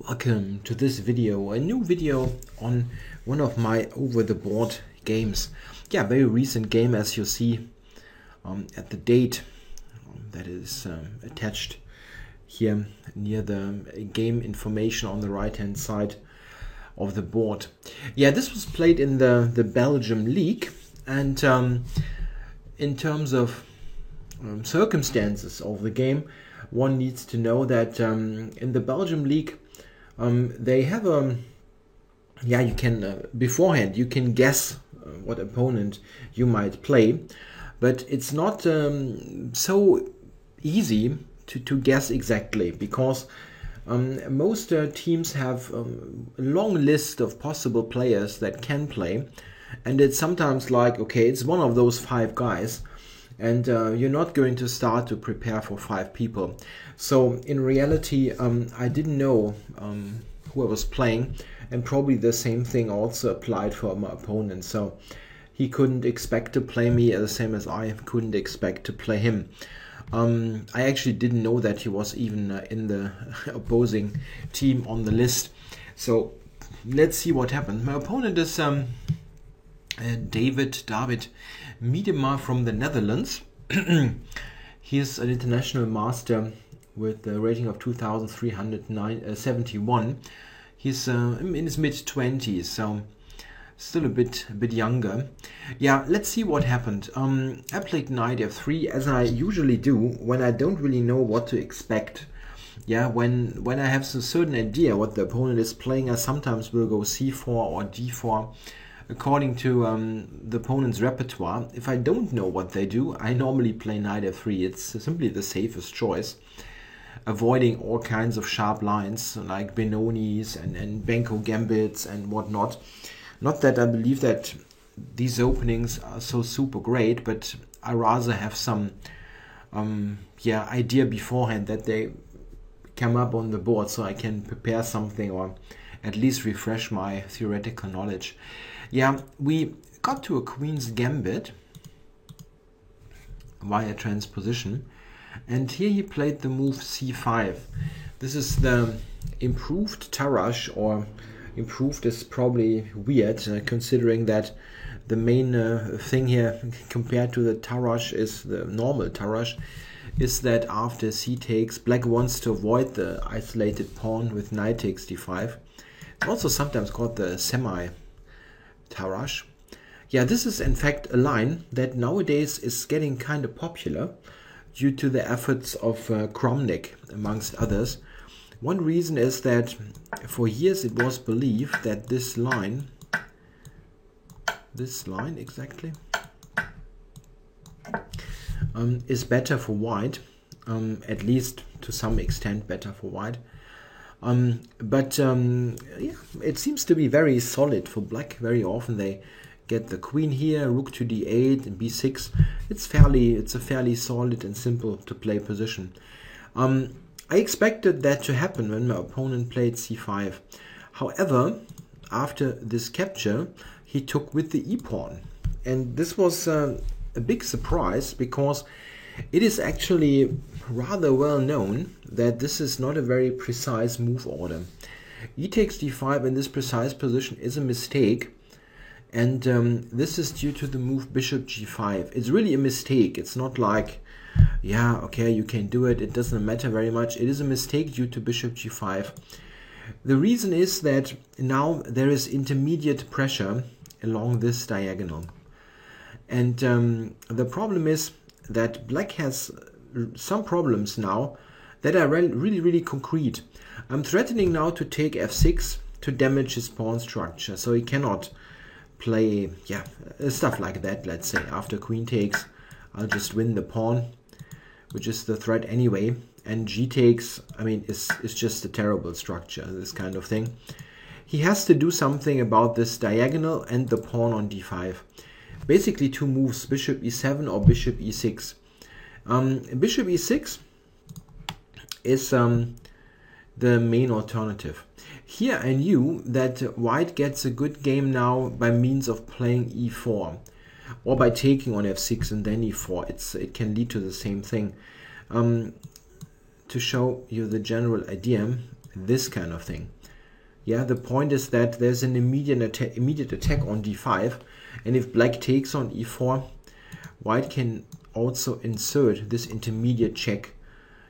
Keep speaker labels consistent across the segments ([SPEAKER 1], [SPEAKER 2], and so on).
[SPEAKER 1] Welcome to this video, a new video on one of my over-the-board games. Yeah, very recent game, as you see at the date that is attached here near the game information on the right hand side of the board. Yeah, this was played in the Belgium League, and in terms of circumstances of the game, one needs to know that in the Belgium League they have you can beforehand you can guess what opponent you might play, but it's not so easy to guess exactly, because most teams have a long list of possible players that can play, and it's sometimes like, okay, it's one of those 5 guys, and you're not going to start to prepare for 5 people. So in reality, I didn't know who I was playing, and probably the same thing also applied for my opponent. So he couldn't expect to play me the same as I couldn't expect to play him. I actually didn't know that he was even in the opposing team on the list. So let's see what happened. My opponent is David Miedema from the Netherlands. He is an international master with a rating of 2,371. He's in his mid-20s, so still a bit younger. Yeah, let's see what happened. I played knight f3, as I usually do when I don't really know what to expect. Yeah, when I have a certain idea what the opponent is playing, I sometimes will go c4 or d4 according to the opponent's repertoire. If I don't know what they do, I normally play knight f3. It's simply the safest choice, avoiding all kinds of sharp lines like Benoni's and Benko gambits and whatnot. Not that I believe that these openings are so super great, but I rather have some idea beforehand that they come up on the board, so I can prepare something or at least refresh my theoretical knowledge. Yeah, we got to a queen's gambit via transposition, and here he played the move c5. This is the improved Tarrasch, or improved is probably weird, considering that the main thing here compared to the Tarrasch is the normal Tarrasch, is that after c takes, black wants to avoid the isolated pawn with knight takes d5. It's also sometimes called the semi-Tarrasch. Yeah, this is in fact a line that nowadays is getting kind of popular due to the efforts of Kramnik, amongst others. One reason is that for years it was believed that this line exactly, is better for white, at least to some extent better for white. It seems to be very solid for black. Very often they get the queen here, rook to d8 and b6. It's a fairly solid and simple to play position. I expected that to happen when my opponent played c5. However, after this capture, he took with the e-pawn, and this was a big surprise, because it is actually rather well known that this is not a very precise move order. E takes d5 in this precise position is a mistake, and this is due to the move bishop g5. It's really a mistake. It's not like, yeah, okay, you can do it, it doesn't matter very much. It is a mistake due to bishop g5. The reason is that now there is intermediate pressure along this diagonal, and the problem is that black has some problems now that are really concrete. I'm threatening now to take f6 to damage his pawn structure, so he cannot play stuff like that. Let's say after queen takes, I'll just win the pawn, which is the threat anyway, and g takes, I mean, is just a terrible structure, this kind of thing. He has to do something about this diagonal and the pawn on d5. Basically 2 moves, bishop e7 or bishop e6. Bishop e6 is the main alternative. Here I knew that white gets a good game now by means of playing e4, or by taking on f6 and then e4. It can lead to the same thing. To show you the general idea, this kind of thing. Yeah, the point is that there's an immediate attack on d5, and if black takes on e4, white can also insert this intermediate check.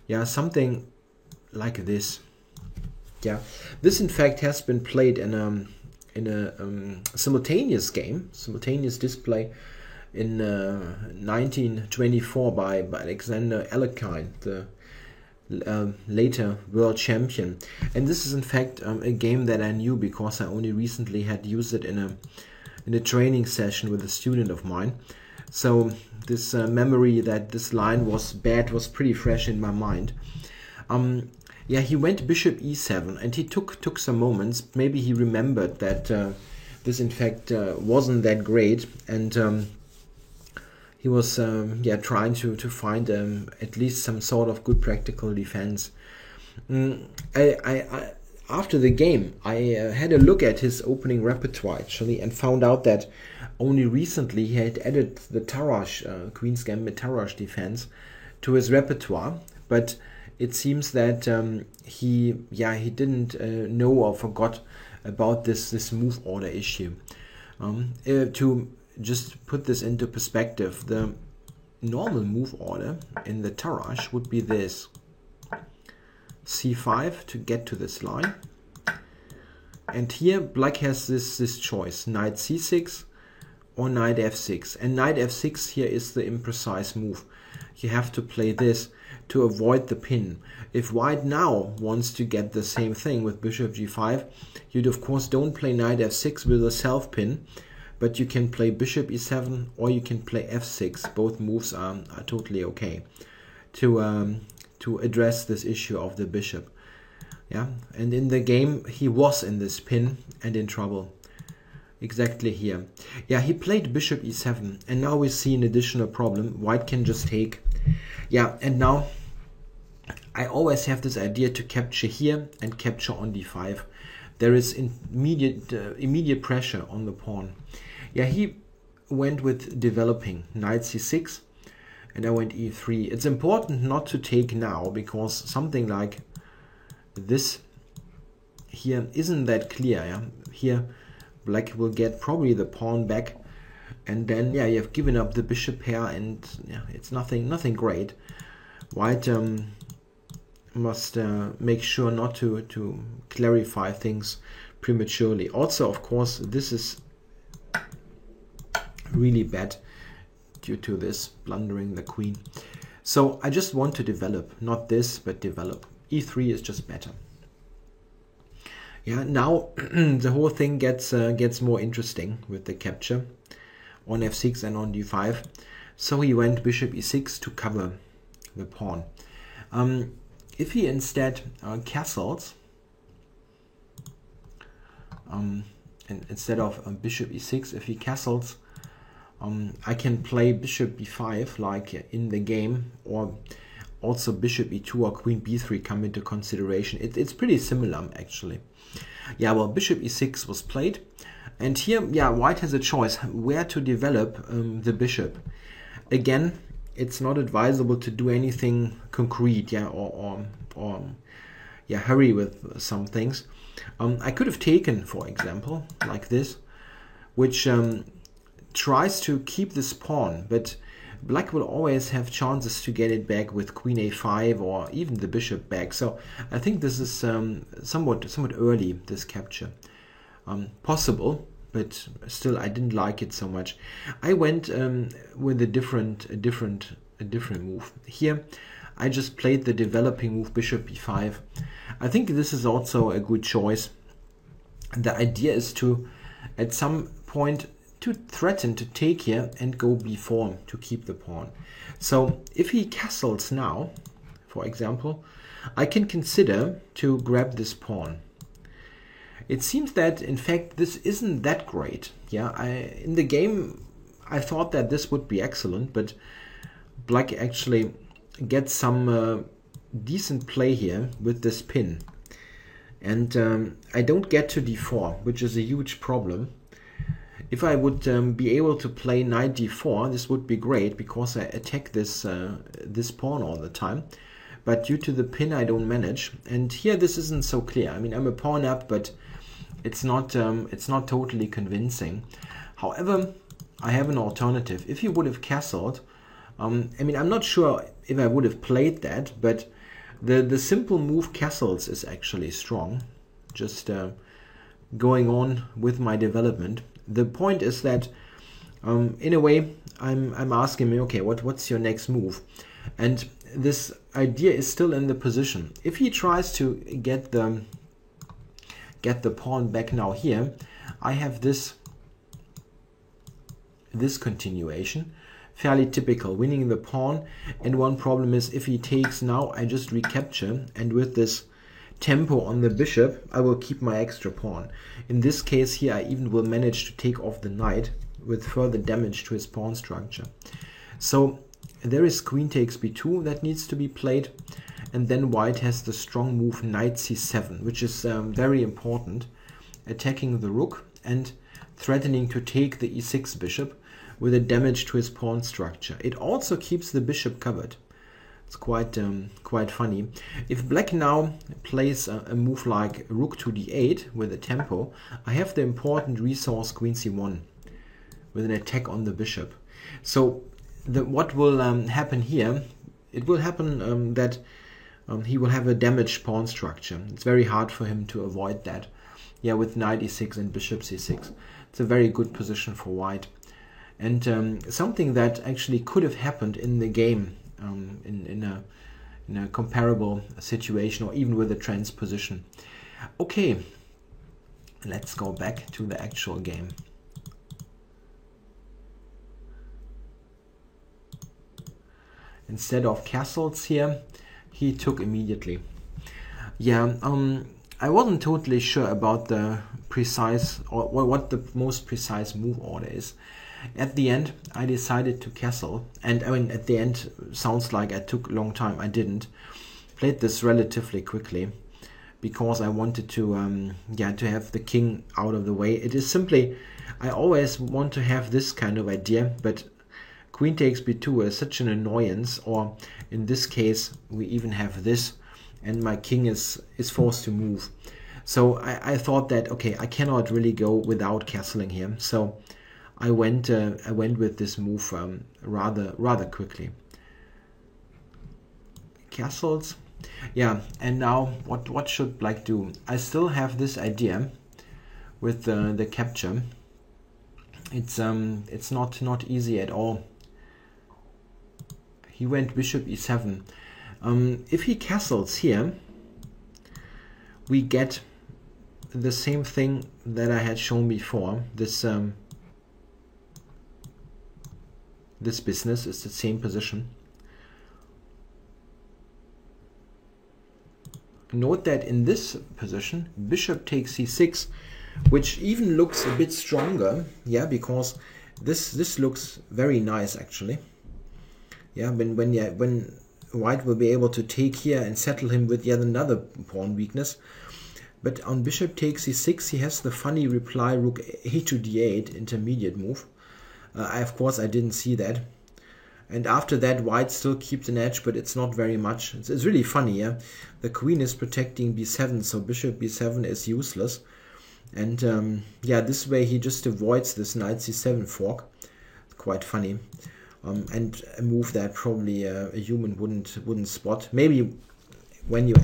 [SPEAKER 1] Yeah, something like this. Yeah, this in fact has been played in a simultaneous game, simultaneous display in 1924 by Alexander Alekhine, the later world champion. And this is in fact a game that I knew because I only recently had used it in a training session with a student of mine. So this memory that this line was bad was pretty fresh in my mind. Yeah, he went bishop e7, and he took some moments. Maybe he remembered that this in fact wasn't that great, and he was trying to find at least some sort of good practical defense. After the game, I had a look at his opening repertoire actually, and found out that only recently he had added the Tarrasch, Queen's Gambit Tarrasch defense to his repertoire, but it seems that he didn't know or forgot about this move order issue. To just put this into perspective, the normal move order in the Tarrasch would be this: c5 to get to this line, and here black has this choice: knight c6 or knight f6, and knight f6 here is the imprecise move. You have to play this to avoid the pin. If white now wants to get the same thing with bishop g5, you'd of course don't play knight f6 with a self pin, but you can play bishop e7 or you can play f6. Both moves are totally okay to address this issue of the bishop. Yeah, and in the game he was in this pin and in trouble. Exactly here. Yeah, he played bishop e7, and now we see an additional problem. White can just take. Yeah, and now I always have this idea to capture here and capture on d5. There is immediate pressure on the pawn. Yeah, he went with developing knight c6, and I went e3. It's important not to take now, because something like this here isn't that clear. Yeah? Here black will get probably the pawn back, and then yeah, you have given up the bishop pair, and yeah, it's nothing great. White must make sure not to clarify things prematurely. Also, of course, this is really bad due to this blundering the queen. So I just want to develop, not this, but develop. e3 is just better. Yeah, now the whole thing gets more interesting with the capture on f6 and on d5. So he went bishop e6 to cover the pawn. If he instead castles, and instead of bishop e6, if he castles, I can play bishop b5 like in the game, or also bishop e2 or queen b3 come into consideration. It's pretty similar actually. Yeah, well, bishop e6 was played, and here, yeah, white has a choice where to develop the bishop. Again, it's not advisable to do anything concrete, yeah, or yeah, hurry with some things. I could have taken, for example, like this, which tries to keep this pawn, but black will always have chances to get it back with queen a5 or even the bishop back. So I think this is somewhat early, this capture. Possible, but still I didn't like it so much. I went with a different move. Here I just played the developing move bishop b5. I think this is also a good choice. The idea is to, at some point, to threaten to take here and go b4 to keep the pawn. So if he castles now, for example, I can consider to grab this pawn. It seems that in fact this isn't that great. Yeah, in the game I thought that this would be excellent, but black actually gets some decent play here with this pin, and I don't get to d4, which is a huge problem. If I would be able to play knight d4, this would be great because I attack this this pawn all the time. but due to the pin I don't manage. And here this isn't so clear. I mean, I'm a pawn up, but it's not totally convincing. However, I have an alternative. If he would have castled, I mean, I'm not sure if I would have played that, but the simple move castles is actually strong. Just going on with my development. The point is that in a way I'm asking me, okay, what's your next move? And this idea is still in the position. If he tries to get the pawn back now here, I have this continuation, fairly typical, winning the pawn. And one problem is if he takes now, I just recapture, and with this tempo on the bishop, I will keep my extra pawn. In this case here, I even will manage to take off the knight with further damage to his pawn structure. So there is queen takes b2 that needs to be played, and then white has the strong move knight c7, which is very important, attacking the rook and threatening to take the e6 bishop with a damage to his pawn structure. It also keeps the bishop covered. It's quite funny. If black now plays a move like rook to d8 with a tempo, I have the important resource queen c1 with an attack on the bishop. So what will happen here? It will happen that he will have a damaged pawn structure. It's very hard for him to avoid that. Yeah, with knight e6 and bishop c6. It's a very good position for white. And something that actually could have happened in the game, in a comparable situation, or even with a transposition. Okay, let's go back to the actual game. Instead of castles here, he took immediately. Yeah, I wasn't totally sure about the precise, or what the most precise move order is. At the end, I decided to castle, and I mean, at the end, sounds like I took a long time. I didn't. Played this relatively quickly because I wanted to, to have the king out of the way. It is simply, I always want to have this kind of idea, but queen takes b2 is such an annoyance, or in this case, we even have this, and my king is forced to move. So I thought that, okay, I cannot really go without castling here. So I went with this move rather quickly. Castles, yeah. And now what should black do? I still have this idea with the capture. It's not easy at all. He went bishop e7. If he castles here, we get the same thing that I had shown before. This business is the same position. Note that in this position, bishop takes c6, which even looks a bit stronger, yeah, because this looks very nice actually. Yeah, when white will be able to take here and settle him with yet another pawn weakness. But on bishop takes c6, he has the funny reply rook a to d8 intermediate move. Of course, I didn't see that. And after that, white still keeps an edge, but it's not very much. It's really funny, yeah? The queen is protecting b7, so bishop b7 is useless. And yeah, this way he just avoids this knight c7 fork. It's quite funny. And a move that probably a human wouldn't spot. Maybe when you're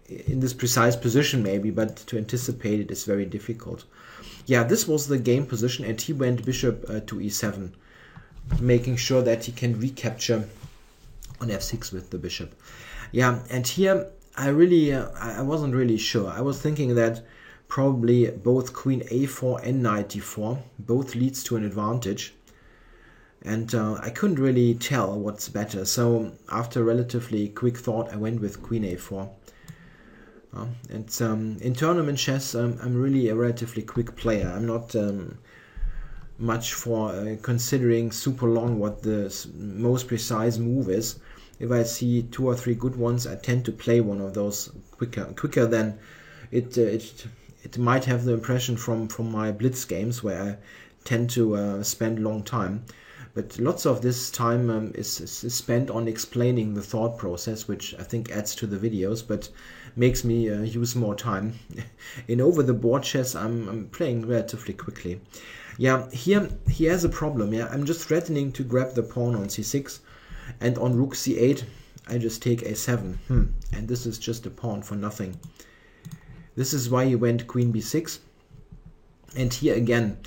[SPEAKER 1] in this precise position maybe, but to anticipate it is very difficult. Yeah, this was the game position, and he went bishop to e7, making sure that he can recapture on f6 with the bishop. Yeah, and here I wasn't really sure. I was thinking that probably both queen a4 and knight d4 both leads to an advantage, and I couldn't really tell what's better. So after relatively quick thought, I went with queen a4. And in tournament chess, I'm really a relatively quick player. I'm not much for considering super long what the most precise move is. If I see 2 or 3 good ones, I tend to play one of those quicker than it might have the impression from my blitz games, where I tend to spend a long time. But lots of this time is spent on explaining the thought process, which I think adds to the videos, but makes me use more time. In over the board chess, I'm playing relatively quickly. Yeah, here he has a problem. Yeah, I'm just threatening to grab the pawn on c6, and on rook c8, I just take a7. And this is just a pawn for nothing. This is why he went queen b6. And here again,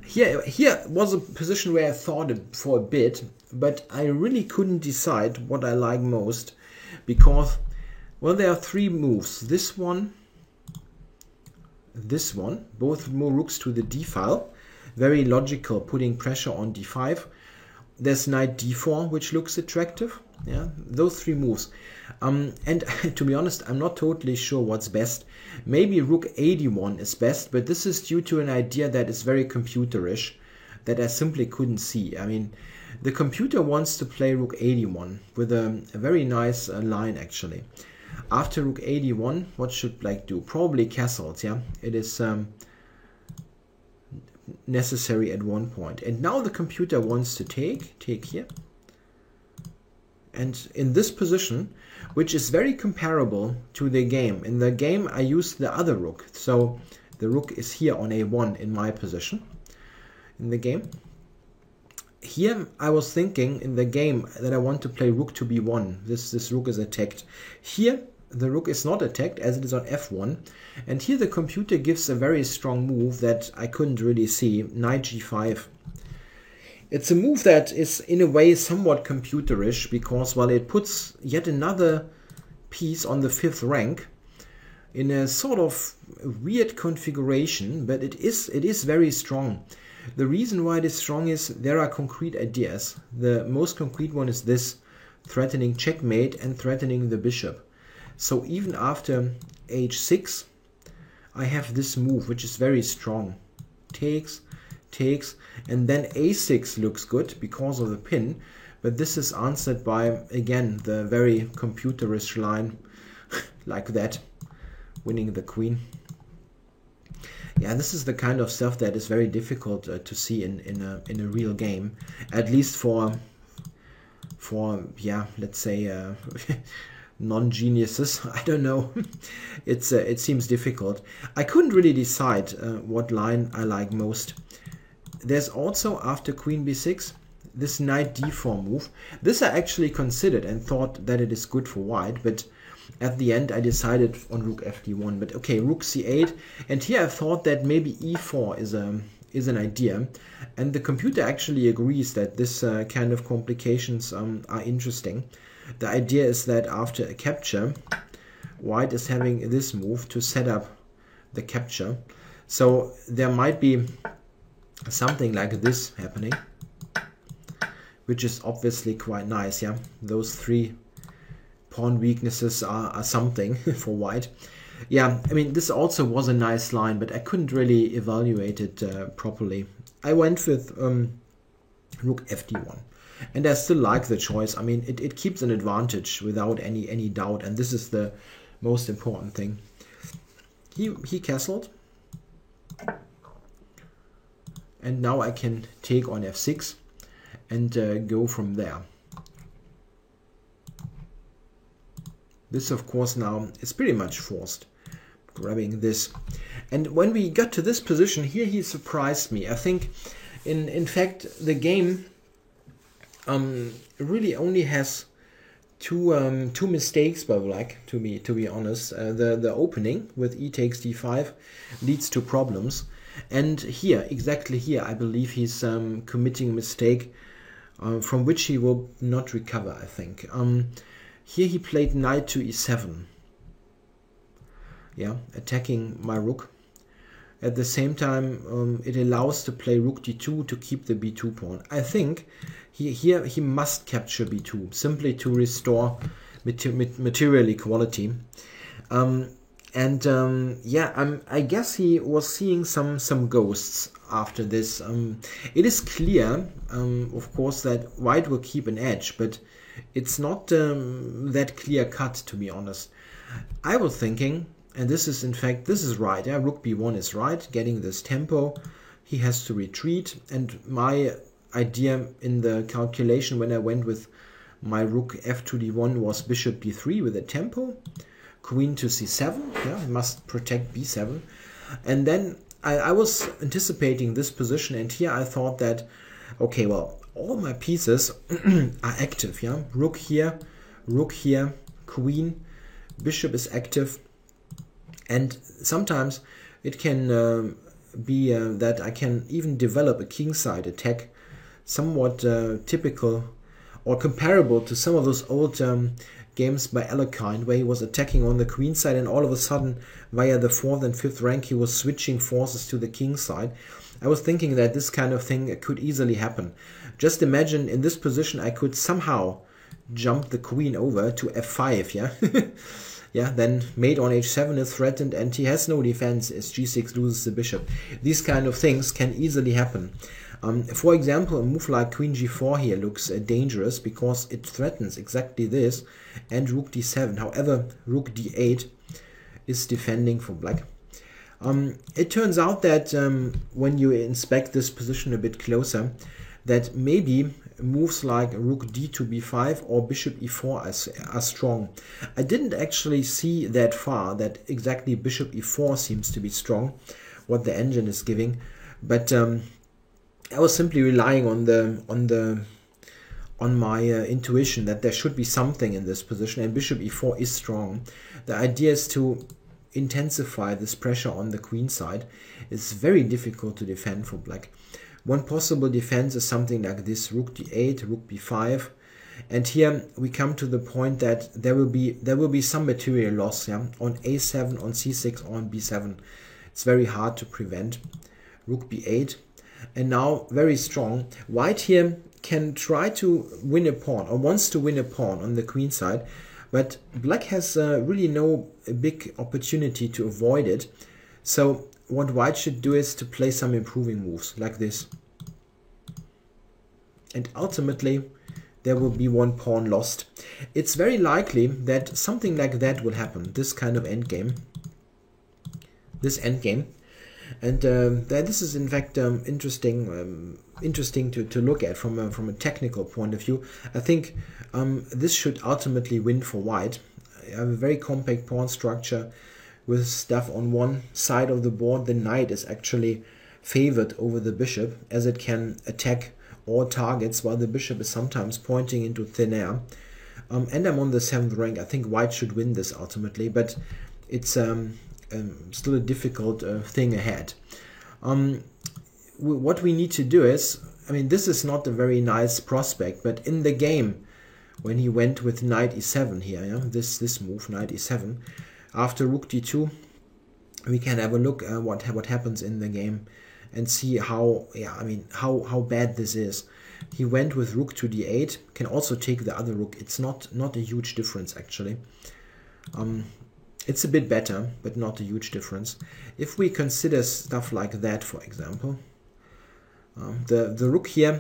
[SPEAKER 1] here was a position where I thought it for a bit, but I really couldn't decide what I like most, because, well, there are three moves. This one, both more rooks to the d file. Very logical, putting pressure on d5. There's knight d4, which looks attractive. Yeah, those three moves. And to be honest, I'm not totally sure what's best. Maybe rook a1 is best, but this is due to an idea that is very computerish, that I simply couldn't see. I mean, the computer wants to play rook a1 with a very nice line, actually. After rook a1, what should black do? Probably castles, yeah? It is necessary at one point. And now the computer wants to take here. And in this position, which is very comparable to the game. In the game, I used the other rook. So the rook is here on a1 in my position in the game. Here, I was thinking in the game that I want to play rook to b1. This rook is attacked. Here, the rook is not attacked as it is on f1. And here the computer gives a very strong move that I couldn't really see, knight g5. It's a move that is in a way somewhat computerish because, well, it puts yet another piece on the 5th rank in a sort of weird configuration, but it is very strong. The reason why it is strong is there are concrete ideas. The most concrete one is this, threatening checkmate and threatening the bishop. So even after h6, I have this move, which is very strong. Takes, and then a6 looks good because of the pin, but this is answered by, again, the very computerish line, like that, winning the queen. Yeah, this is the kind of stuff that is very difficult to see in a real game, at least for yeah, let's say non-geniuses. I don't know. It seems difficult. I couldn't really decide what line I like most. There's also, after queen b6, this knight d4 move. This I actually considered and thought that it is good for white, but at the end I decided on rook fd1. But okay, rook c8, and here I thought that maybe e4 is an idea, and the computer actually agrees that this kind of complications are interesting. The idea is that after a capture, white is having this move to set up the capture. So there might be something like this happening, which is obviously quite nice. Yeah, those three pawn weaknesses are something for white. Yeah, I mean, this also was a nice line, but I couldn't really evaluate it properly. I went with rook fd1, and I still like the choice. I mean, it keeps an advantage without any doubt, and this is the most important thing. He castled. And now I can take on f6 and go from there. This, of course, now is pretty much forced, grabbing this. And when we got to this position here, he surprised me. I think, in fact, the game really only has two mistakes by black. To be honest, the opening with e takes d5 leads to problems. And here, exactly here, I believe he's committing a mistake from which he will not recover, I think. Here he played knight to e7. Yeah, attacking my rook. At the same time, it allows to play rook d2 to keep the b2 pawn. I think here he must capture b2, simply to restore material equality. Yeah, I guess he was seeing some ghosts after this. It is clear, of course, that white will keep an edge, but it's not that clear cut, to be honest. I was thinking, and this is in fact, this is right, yeah, rook b1 is right, getting this tempo. He has to retreat, and my idea in the calculation when I went with my rook f to d1 was bishop d3 with a tempo, queen to c7, yeah, must protect b7. And then I was anticipating this position, and here I thought that, okay, well, all my pieces are active, yeah, rook here, queen, bishop is active, and sometimes it can be that I can even develop a kingside attack, somewhat typical or comparable to some of those old games by Alekhine, where he was attacking on the queen side, and all of a sudden via the 4th and 5th rank he was switching forces to the king side. I was thinking that this kind of thing could easily happen. Just imagine in this position I could somehow jump the queen over to f5, yeah. Yeah, then mate on h7 is threatened and he has no defense as g6 loses the bishop. These kind of things can easily happen. For example, a move like queen g4 here looks dangerous because it threatens exactly this, and rook d7. However, rook d8 is defending for black. It turns out that when you inspect this position a bit closer, that maybe moves like rook d to b5 or bishop e4 are strong. I didn't actually see that far that exactly bishop e4 seems to be strong, what the engine is giving, but I was simply relying on my intuition that there should be something in this position, and bishop e4 is strong. The idea is to intensify this pressure on the queen side. It's very difficult to defend for black. One possible defense is something like this: rook d8, rook b5, and here we come to the point that there will be some material loss, yeah, on a7, on c6, or on b7. It's very hard to prevent. Rook b8, and now very strong. White here can try to win a pawn, or wants to win a pawn on the queen side, but black has really no big opportunity to avoid it. So what white should do is to play some improving moves like this, and ultimately there will be one pawn lost. It's very likely that something like that will happen, this kind of endgame, and this is in fact interesting to look at from a technical point of view. I think this should ultimately win for white. I have a very compact pawn structure with stuff on one side of the board. The knight is actually favored over the bishop, as it can attack all targets, while the bishop is sometimes pointing into thin air. And I'm on the 7th rank. I think white should win this ultimately, but it's still a difficult thing ahead. What we need to do is, I mean, this is not a very nice prospect, but in the game, when he went with knight e7 here, yeah, this move, knight e7, after rook d2, we can have a look at what happens in the game and see how, yeah, I mean, how bad this is. He went with rook to d8, can also take the other rook. It's not a huge difference actually. It's a bit better, but not a huge difference. If we consider stuff like that, for example, the rook here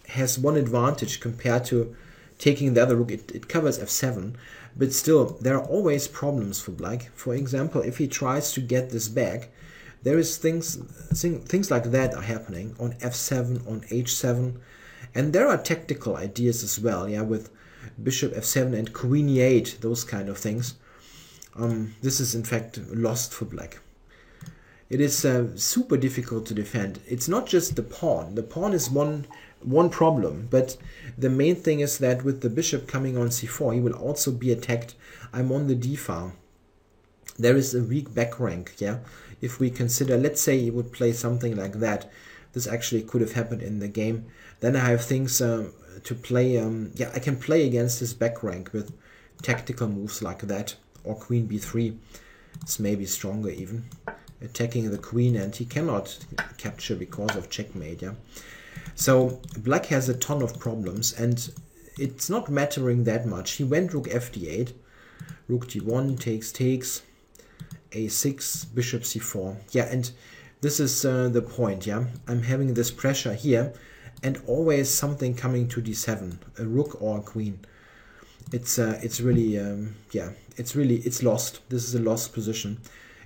[SPEAKER 1] has one advantage compared to taking the other rook. It covers f7, but still there are always problems for black. For example, if he tries to get this back, there is things like that are happening on f7, on h7, and there are tactical ideas as well, yeah, with bishop f7 and queen e8, those kind of things. This is in fact lost for black. It is super difficult to defend. It's not just the pawn. The pawn is one problem, but the main thing is that with the bishop coming on c4, he will also be attacked. I'm on the d file. There is a weak back rank, yeah. If we consider, let's say he would play something like that, this actually could have happened in the game. Then I have things to play. Yeah, I can play against his back rank with tactical moves like that, or queen b3. It's maybe stronger even, attacking the queen, and he cannot capture because of checkmate, yeah. So black has a ton of problems, and it's not mattering that much. He went rook fd8, rook d1, takes, a6, bishop c4. Yeah, and this is the point, yeah. I'm having this pressure here, and always something coming to d7, a rook or a queen. It's really, yeah, it's lost. This is a lost position.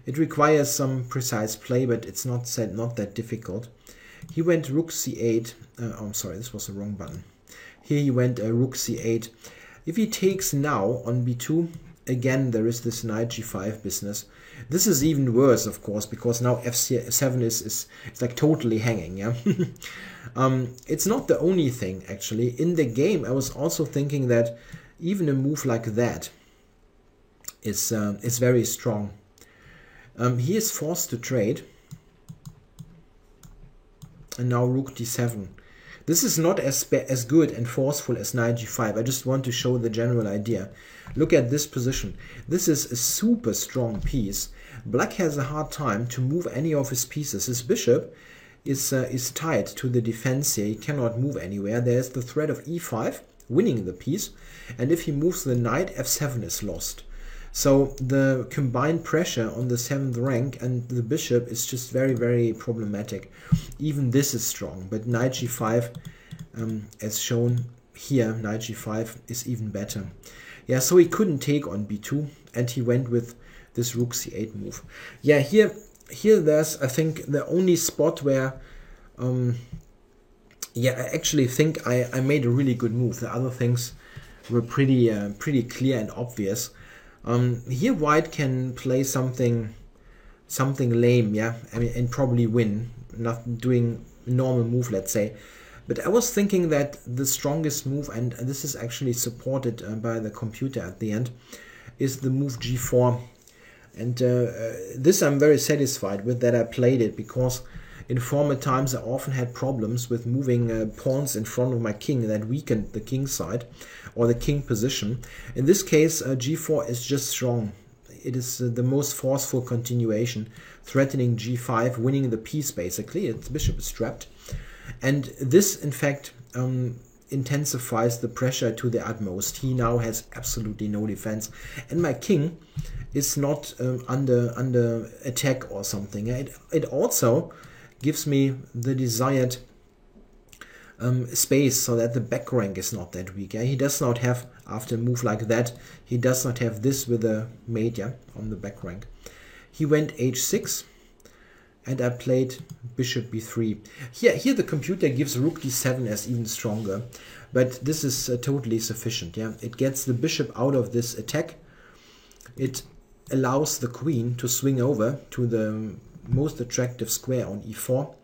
[SPEAKER 1] It requires some precise play, but it's not that difficult. He went rook c8. Oh, I'm sorry, this was the wrong button. Here he went rook c8. If he takes now on b2, again there is this knight g5 business. This is even worse, of course, because now f7 is like totally hanging. Yeah, it's not the only thing actually. In the game, I was also thinking that even a move like that is very strong. He is forced to trade, and now rook d7. This is not as good and forceful as knight g5. I just want to show the general idea. Look at this position. This is a super strong piece. Black has a hard time to move any of his pieces. His bishop is tied to the defense here. He cannot move anywhere. There's the threat of e5, winning the piece. And if he moves the knight, f7 is lost. So the combined pressure on the 7th rank and the bishop is just very, very problematic. Even this is strong, but knight g5, as shown here, knight g5 is even better. Yeah, so he couldn't take on b2, and he went with this rook c8 move. Yeah, here there's, I think, the only spot where, yeah, I actually think I made a really good move. The other things were pretty clear and obvious. Here white can play something lame, yeah, I mean, and probably win, not doing a normal move, let's say. But I was thinking that the strongest move, and this is actually supported by the computer at the end, is the move g4. And this I'm very satisfied with that I played it, because in former times I often had problems with moving pawns in front of my king that weakened the king side or the king position. In this case, g4 is just strong. It is the most forceful continuation, threatening g5, winning the piece basically. Its bishop is trapped. And this, in fact, intensifies the pressure to the utmost. He now has absolutely no defense. And my king is not under attack or something. It also gives me the desired space so that the back rank is not that weak. Yeah? He does not have, after a move like that, he does not have this with a mate, yeah, on the back rank. He went h6, and I played bishop b3. Here the computer gives rook d7 as even stronger, but this is totally sufficient. Yeah, it gets the bishop out of this attack. It allows the queen to swing over to the most attractive square on e4,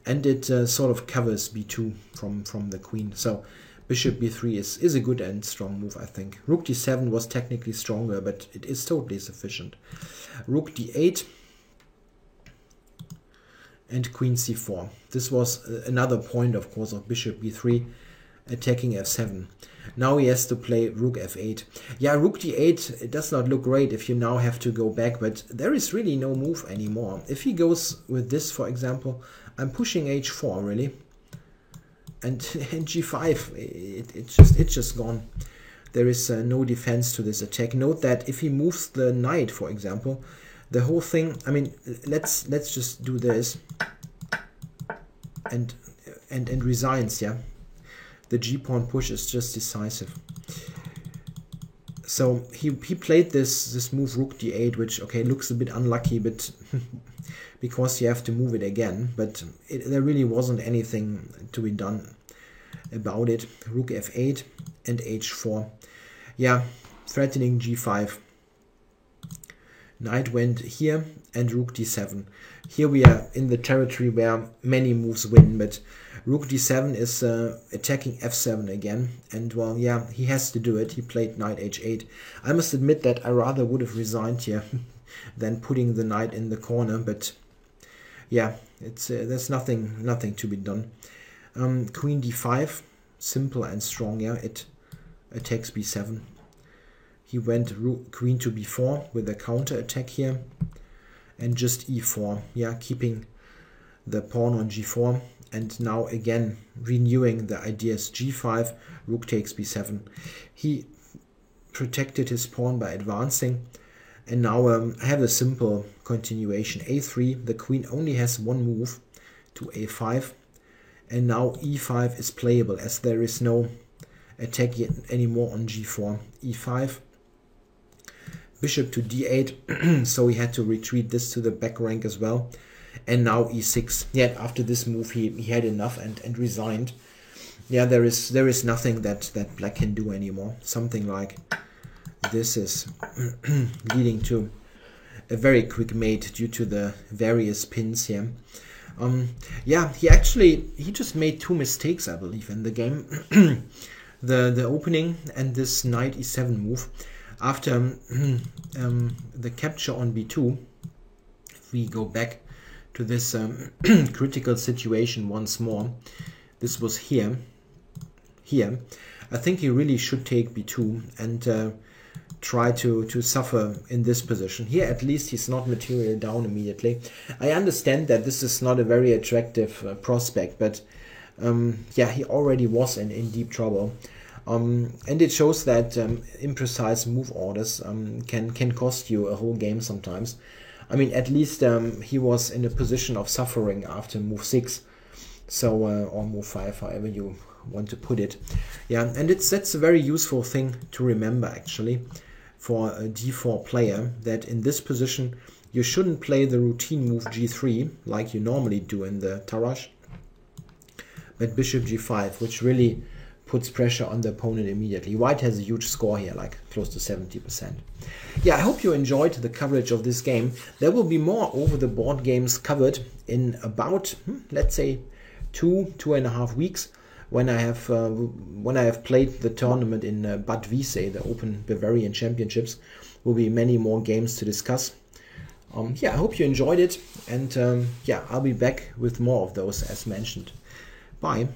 [SPEAKER 1] and it sort of covers b2 from the queen. So bishop b3 is a good and strong move, I think. Rook d7 was technically stronger, but it is totally sufficient. Rook d8 and queen c4. This was another point, of course, of bishop b3 attacking f7. Now he has to play rook f8. Yeah, rook d8, it does not look great if you now have to go back, but there is really no move anymore. If he goes with this, for example, I'm pushing h4 really, and g5, it's just gone. There is no defense to this attack. Note that if he moves the knight, for example, the whole thing, I mean, let's just do this and resigns, yeah. The g-pawn push is just decisive. So he played this move rook d8, which, okay, looks a bit unlucky, but because you have to move it again, but there really wasn't anything to be done about it. Rook f8 and h4. Yeah, threatening g5. Knight went here and rook d7. Here we are in the territory where many moves win, but rook d7 is attacking f7 again, and well, yeah, he has to do it. He played knight h8. I must admit that I rather would have resigned here than putting the knight in the corner, but yeah, it's there's nothing to be done. Queen d5, simple and strong. Yeah, it attacks b7. He went queen to b4 with a counter attack here, and just e4. Yeah, keeping the pawn on g4. And now again renewing the ideas. G5, rook takes b7. He protected his pawn by advancing, and now I have a simple continuation. a3, the queen only has one move to a5, and now e5 is playable as there is no attack yet anymore on g4. e5, bishop to d8, so he had to retreat this to the back rank as well. and now e6. Yeah, after this move he had enough and resigned. Yeah, there is nothing that black can do anymore. Something like this is leading to a very quick mate due to the various pins here. Yeah, he just made 2 mistakes, I believe, in the game. the opening and this knight e7 move. After the capture on b2, if we go back to this critical situation once more, this was here. I think he really should take b2 and try to suffer in this position. Here at least he's not material down immediately. I understand that this is not a very attractive prospect, but yeah, he already was in deep trouble. And it shows that imprecise move orders can cost you a whole game sometimes. I mean, at least he was in a position of suffering after move 6, so or move 5, however you want to put it. Yeah, and that's a very useful thing to remember actually for a d4 player, that in this position you shouldn't play the routine move g3 like you normally do in the Tarrasch, but bishop g5, which really puts pressure on the opponent immediately. White has a huge score here, like close to 70%. Yeah, I hope you enjoyed the coverage of this game. There will be more over the board games covered in about, let's say, 2.5 weeks, when I have played the tournament in Bad Wiessee, the Open Bavarian Championships. Will be many more games to discuss. Yeah, I hope you enjoyed it, and yeah, I'll be back with more of those as mentioned. Bye.